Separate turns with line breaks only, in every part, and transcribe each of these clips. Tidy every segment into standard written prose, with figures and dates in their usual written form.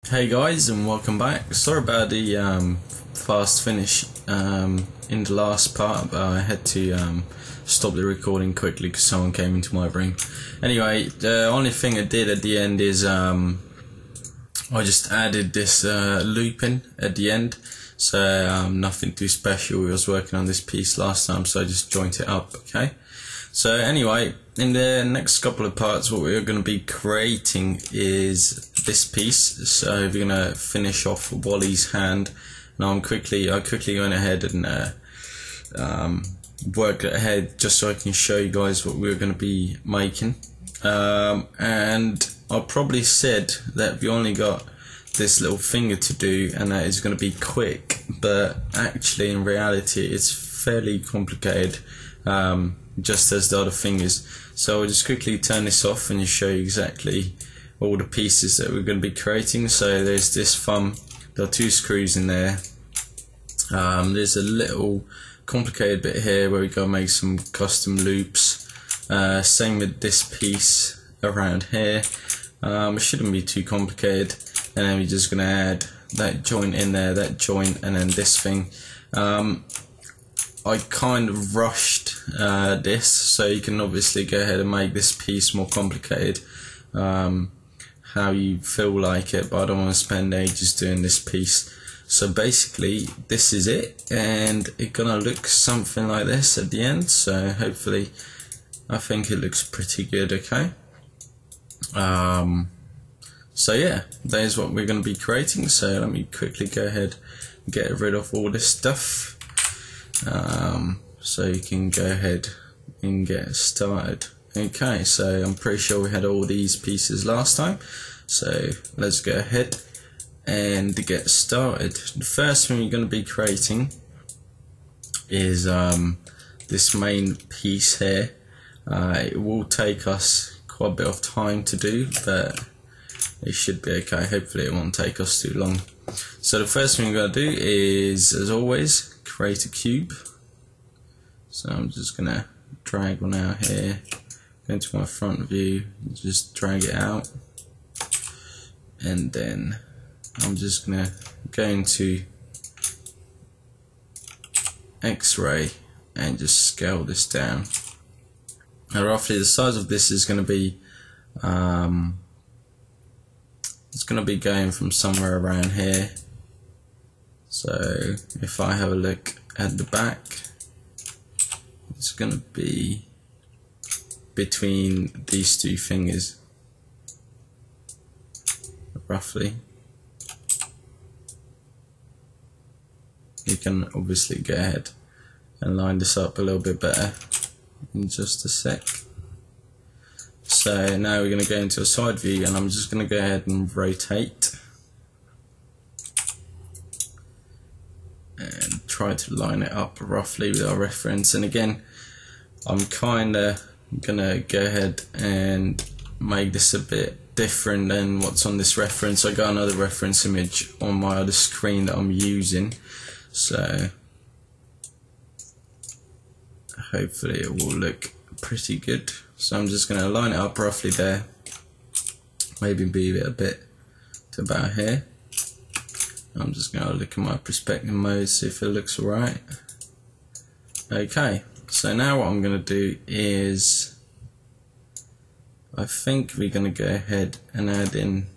Hey guys, and welcome back. Sorry about the fast finish in the last part, but I had to stop the recording quickly because someone came into my room. Anyway, the only thing I did at the end is I just added this loop in at the end, so nothing too special. I was working on this piece last time, so I just joined it up. Okay. So anyway, in the next couple of parts, what we're going to be creating is this piece. So we're going to finish off Wally's hand. Now I quickly went ahead and worked it ahead just so I can show you guys what we're going to be making. And I probably said that we only got this little finger to do, and that is going to be quick. But actually, in reality, it's fairly complicated. Just as the other fingers. So I'll just quickly turn this off and just show you exactly all the pieces that we're going to be creating. So there's this thumb, there are two screws in there. There's a little complicated bit here where we got to make some custom loops. Same with this piece around here. It shouldn't be too complicated. And then we're just going to add that joint in there, that joint, and then this thing. I kind of rushed this, so you can obviously go ahead and make this piece more complicated how you feel like it, but I don't want to spend ages doing this piece. So basically this is it, and it's gonna look something like this at the end. So hopefully, I think it looks pretty good. Okay. So yeah, that is what we're going to be creating. So let me quickly go ahead and get rid of all this stuff. So you can go ahead and get started. Okay, so I'm pretty sure we had all these pieces last time, so let's go ahead and get started. The first thing you're going to be creating is this main piece here. It will take us quite a bit of time to do, but it should be okay. Hopefully it won't take us too long. So the first thing we're going to do is, as always, create a cube. So I'm just going to drag one out here, go into my front view, just drag it out, and then I'm just going to go into X-ray and just scale this down. Now roughly the size of this is going to be it's going to be going from somewhere around here. So if I have a look at the back, it's going to be between these two fingers, roughly. You can obviously go ahead and line this up a little bit better in just a sec. So now we're going to go into a side view, and I'm just going to go ahead and rotate and try to line it up roughly with our reference. And again, I'm kind of going to go ahead and make this a bit different than what's on this reference. I got another reference image on my other screen that I'm using, so hopefully it will look pretty good. So I'm just going to line it up roughly there, maybe move it a bit to about here. I'm just going to look at my perspective mode, see if it looks alright. Okay, so now what I'm going to do is, I think we're going to go ahead and add in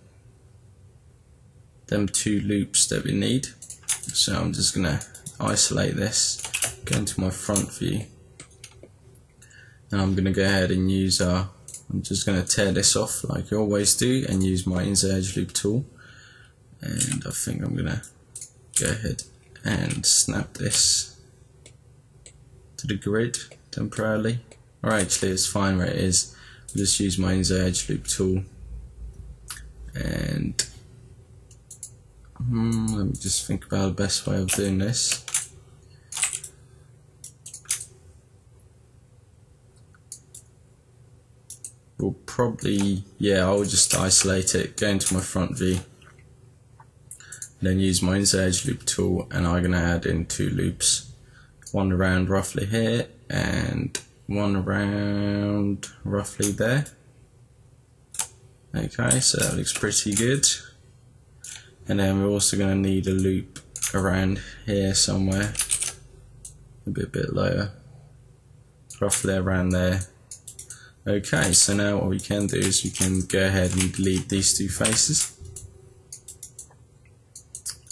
them two loops that we need. So I'm just going to isolate this, go into my front view, and I'm going to go ahead and use I'm just going to tear this off like I always do, and use my insert edge loop tool. And I think I'm going to go ahead and snap this to the grid temporarily. Or actually it's fine where it is. I'll just use my insert edge loop tool, and let me just think about the best way of doing this. We'll probably, yeah, I'll just isolate it, go into my front view, then use my insert edge loop tool, and I'm going to add in two loops, one around roughly here and one around roughly there. Okay, so that looks pretty good. And then we're also going to need a loop around here somewhere, a bit lower, roughly around there. Okay, so now what we can do is we can go ahead and delete these two faces.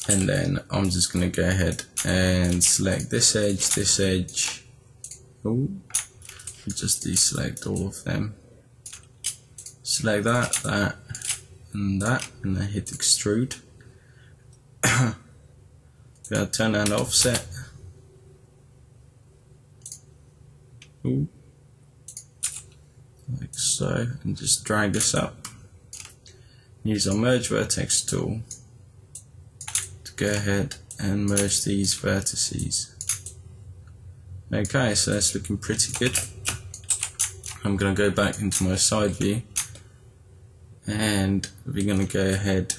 And then I'm just going to go ahead and select this edge. Oh, just deselect all of them. Select that, and that, and then hit extrude. Gotta turn on offset. Ooh. Like so, and just drag this up. Use our merge vertex tool to go ahead and merge these vertices. Okay, so that's looking pretty good. I'm going to go back into my side view, and we're going to go ahead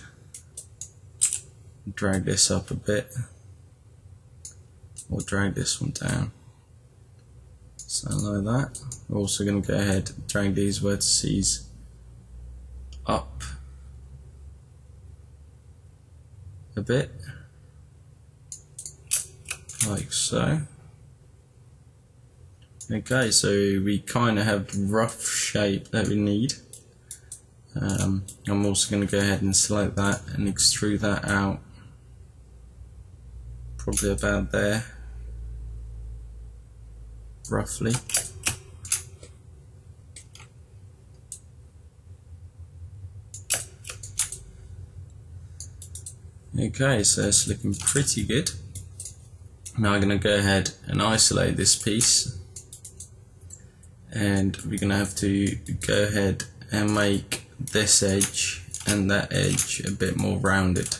and drag this up a bit, or drag this one down. Something like that. We're also going to go ahead and drag these vertices up a bit, like so. Okay, so we kind of have the rough shape that we need. I'm also going to go ahead and select that and extrude that out, probably about there, roughly. Okay, so it's looking pretty good. Now I'm going to go ahead and isolate this piece, and we're going to have to go ahead and make this edge and that edge a bit more rounded.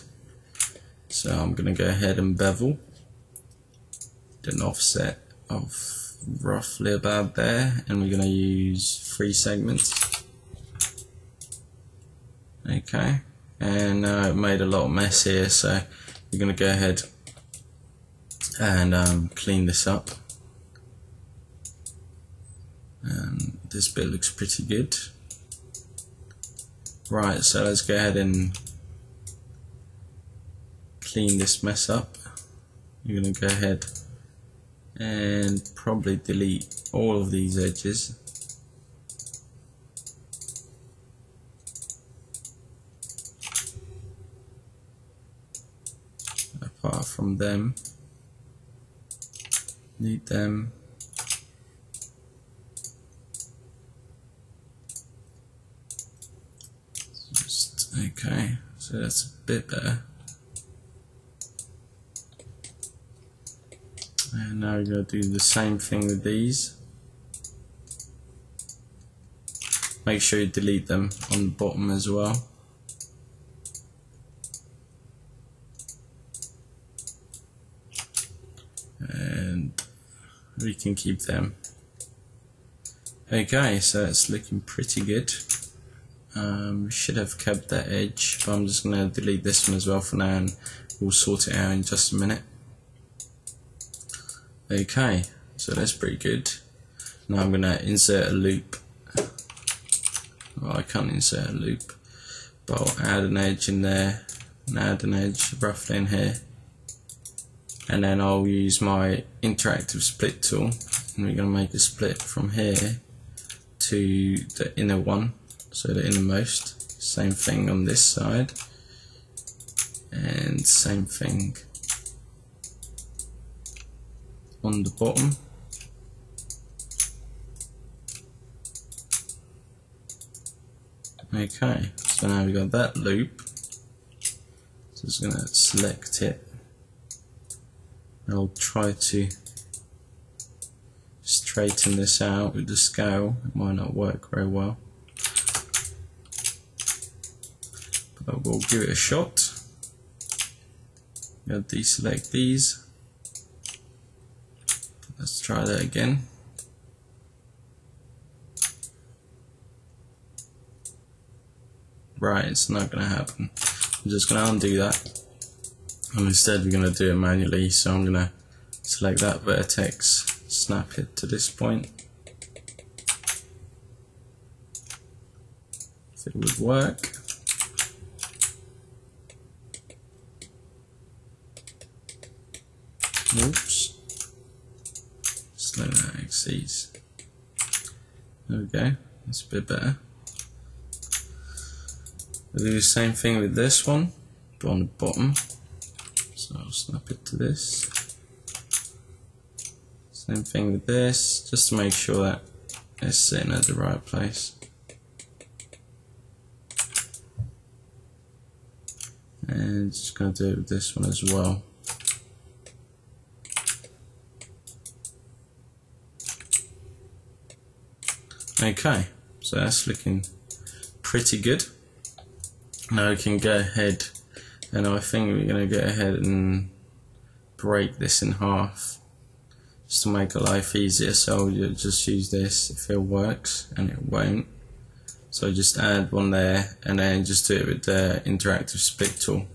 So I'm going to go ahead and bevel, an offset of roughly about there, and we're going to use 3 segments. Okay, and now it made a lot of mess here, so we're going to go ahead and clean this up. And this bit looks pretty good. Right, so let's go ahead and clean this mess up. You're going to go ahead and probably delete all of these edges. Apart from them, need them. Okay, so that's a bit better. And now we're going to do the same thing with these. Make sure you delete them on the bottom as well. And we can keep them. Okay, so it's looking pretty good. We should have kept that edge, but I'm just going to delete this one as well for now, and we'll sort it out in just a minute. Okay, so that's pretty good. Now I'm going to insert a loop. Well, I can't insert a loop, but I'll add an edge in there, and add an edge roughly in here. And then I'll use my interactive split tool, and we're going to make a split from here to the inner one. So the innermost, same thing on this side, and same thing on the bottom. Okay, so now we've got that loop, so just going to select it. I'll try to straighten this out with the scale, it might not work very well. But we'll give it a shot. I'll deselect these. Let's try that again. Right, it's not going to happen. I'm just going to undo that. And instead we're going to do it manually, so I'm going to select that vertex, snap it to this point. If it would work. Oops. Slow that exceeds. There we go. That's a bit better. We'll do the same thing with this one, but on the bottom. So I'll snap it to this. Same thing with this, just to make sure that it's sitting at the right place. And just going to do it with this one as well. Okay, so that's looking pretty good. Now we can go ahead, and I think we're going to go ahead and break this in half just to make life easier. So you'll just use this if it works, and it won't. So just add one there, and then just do it with the interactive split tool.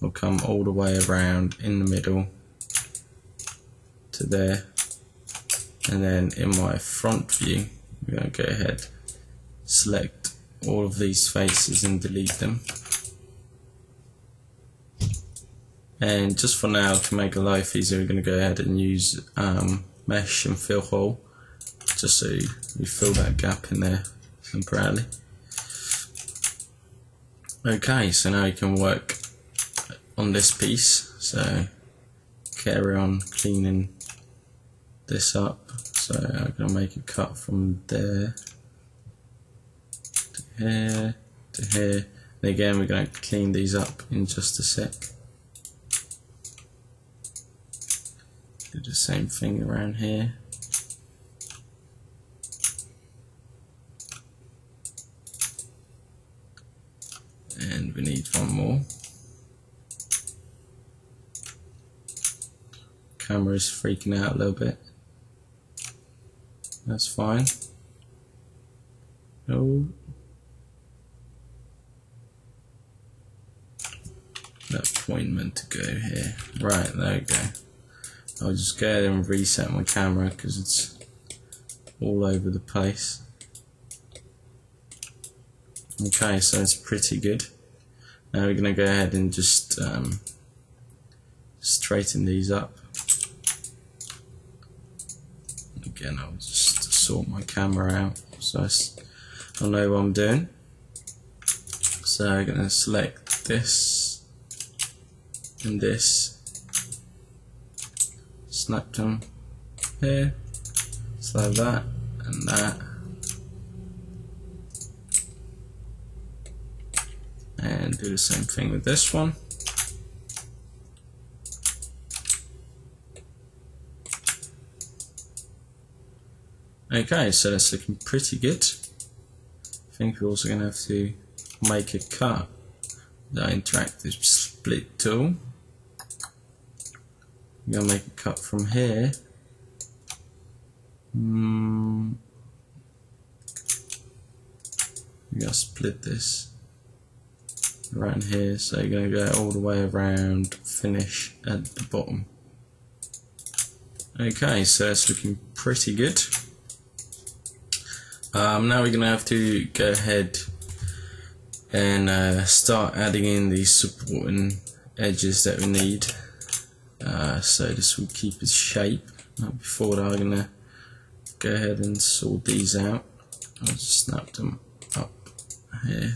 We'll come all the way around in the middle to there, and then in my front view we're going to go ahead, select all of these faces and delete them. And just for now, to make a life easier, we're going to go ahead and use mesh and fill hole, just so we fill that gap in there temporarily. Okay, so now you can work on this piece, so carry on cleaning this up. So I'm going to make a cut from there to here to here, and again we're going to clean these up in just a sec. Do the same thing around here. And we need one more. Camera's freaking out a little bit. That's fine. Oh. That point meant to go here. Right, there we go. I'll just go ahead and reset my camera because it's all over the place. Okay, so it's pretty good. Now we're going to go ahead and just straighten these up. Again, I'll just sort my camera out so I know what I'm doing. So I'm going to select this and this, snap them here, so that and that. And do the same thing with this one. Okay, so that's looking pretty good. I think we're also going to have to make a cut with the interactive split tool. I'm going to make a cut from here. We're going to split this around here, so you're going to go all the way around, finish at the bottom. Okay, so it's looking pretty good. Now we're going to have to go ahead and start adding in these supporting edges that we need. So this will keep its shape. Before that, I'm going to go ahead and sort these out. I'll just snap them up here.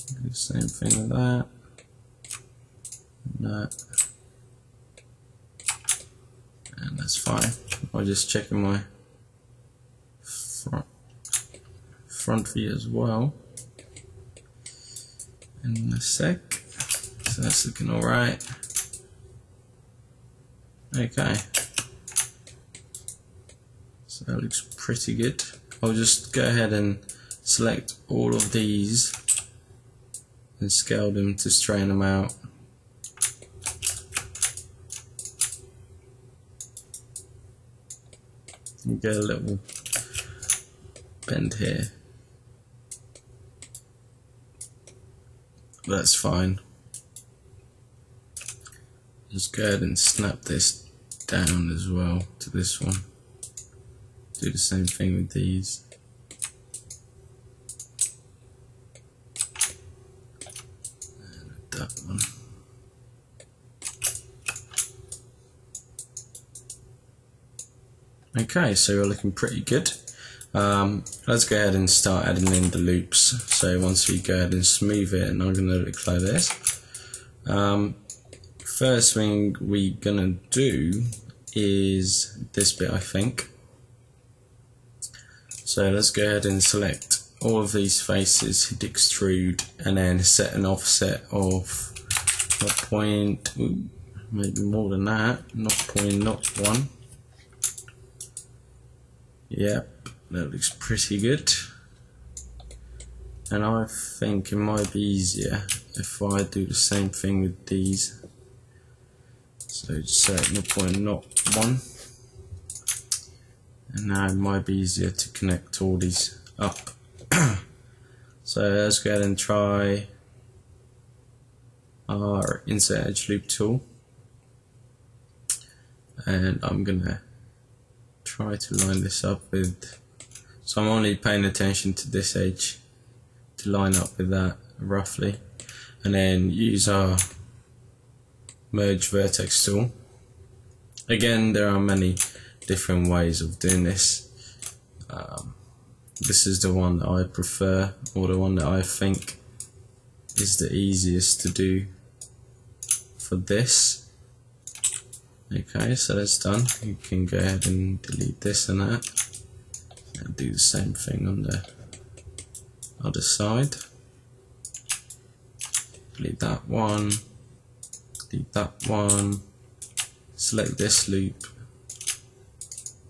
Do the same thing with that, and that, and that's fine. I'll just check in my front view as well in a sec. So that's looking alright. Okay, so that looks pretty good. I'll just go ahead and select all of these and scale them to straighten them out. You get a little bend here. That's fine. Just go ahead and snap this down as well to this one. Do the same thing with these. And that one. Okay, so we're looking pretty good. Let's go ahead and start adding in the loops. So once we go ahead and smooth it, and I'm going to look like this. First thing we're going to do is this bit, I think. So let's go ahead and select all of these faces, hit extrude, and then set an offset of 0.1, maybe more than that, 0.01. Yep, that looks pretty good. And I think it might be easier if I do the same thing with these. So just set 0.01. And now it might be easier to connect all these up. So let's go ahead and try our insert edge loop tool, and I'm gonna try to line this up with, so I'm only paying attention to this edge to line up with that roughly, and then use our merge vertex tool. Again, there are many different ways of doing this. This is the one that I prefer, or the one that I think is the easiest to do for this. Okay, so that's done. You can go ahead and delete this and that, and do the same thing on the other side. Delete that one, delete that one, select this loop,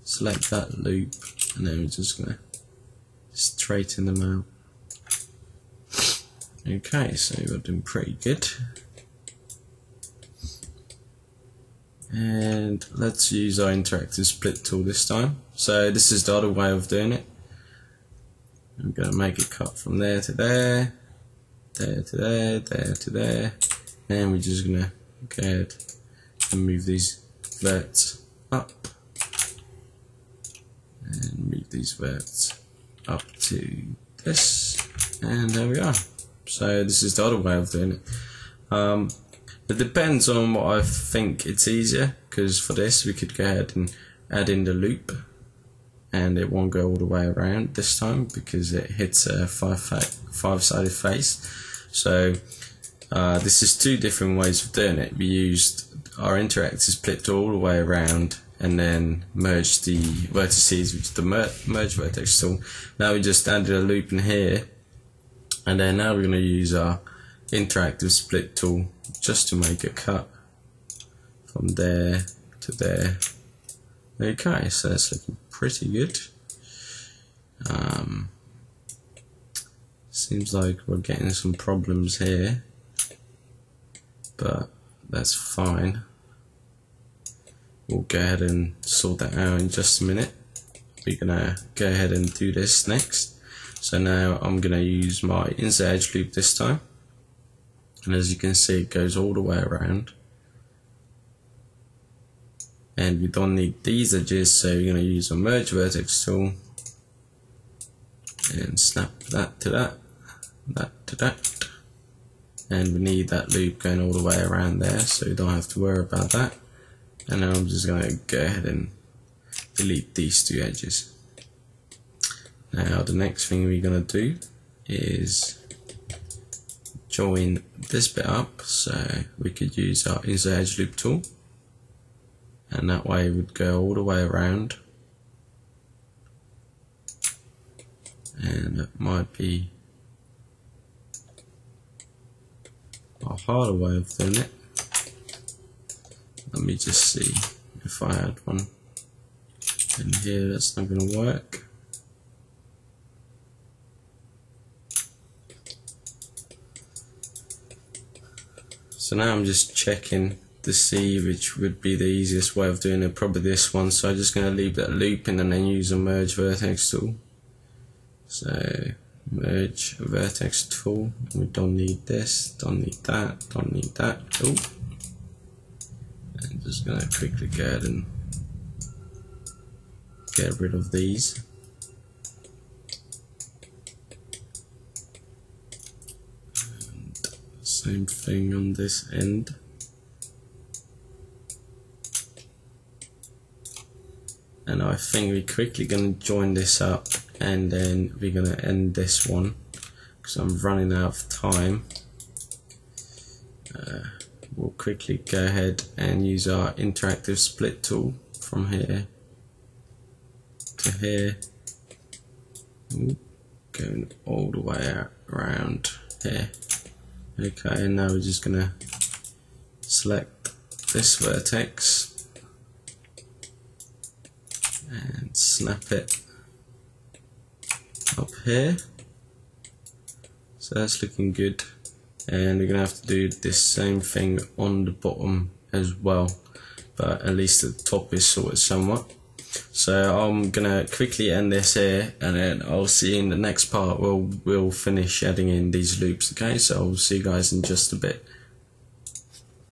select that loop, and then we're just going to straighten them out. Okay, so we're doing pretty good. And let's use our interactive split tool this time. So this is the other way of doing it. I'm going to make a cut from there to there, there to there, there to there, and we're just going to go ahead and move these verts up, and move these verts up to this, and there we are. So this is the other way of doing it. It depends on what I think it's easier, because for this we could go ahead and add in the loop, and it won't go all the way around this time because it hits a five-sided face. So this is two different ways of doing it. We used our interactive split all the way around, and then merge the vertices with the merge vertex tool. Now we just added a loop in here, and then now we're going to use our interactive split tool just to make a cut from there to there. Okay, so that's looking pretty good. Seems like we're getting some problems here, but that's fine. We'll go ahead and sort that out in just a minute. We're gonna go ahead and do this next. So now I'm gonna use my insert edge loop this time, and as you can see, it goes all the way around. And we don't need these edges, so we're gonna use a merge vertex tool and snap that to that, that to that, and we need that loop going all the way around there, so we don't have to worry about that. And now I'm just going to go ahead and delete these two edges. Now the next thing we're going to do is join this bit up, so we could use our insert edge loop tool, and that way it would go all the way around, and that might be a harder way of doing it. Let me just see if I had one in here. That's not going to work. So now I'm just checking to see which would be the easiest way of doing it. Probably this one. So I'm just going to leave that loop and then use a merge vertex tool. So merge vertex tool. We don't need this. Don't need that. Don't need that. Oh. I'm just going to quickly go ahead and get rid of these. And same thing on this end. and I think we're quickly going to join this up, and then we're going to end this one because I'm running out of time. We'll quickly go ahead and use our interactive split tool from here to here. Ooh, going all the way around here. Okay, and now we're just going to select this vertex and snap it up here. So that's looking good, and we're going to have to do this same thing on the bottom as well, but at least the top is sorted somewhat. So I'm going to quickly end this here, and then I'll see you in the next part where we'll finish adding in these loops. Okay, so I'll see you guys in just a bit.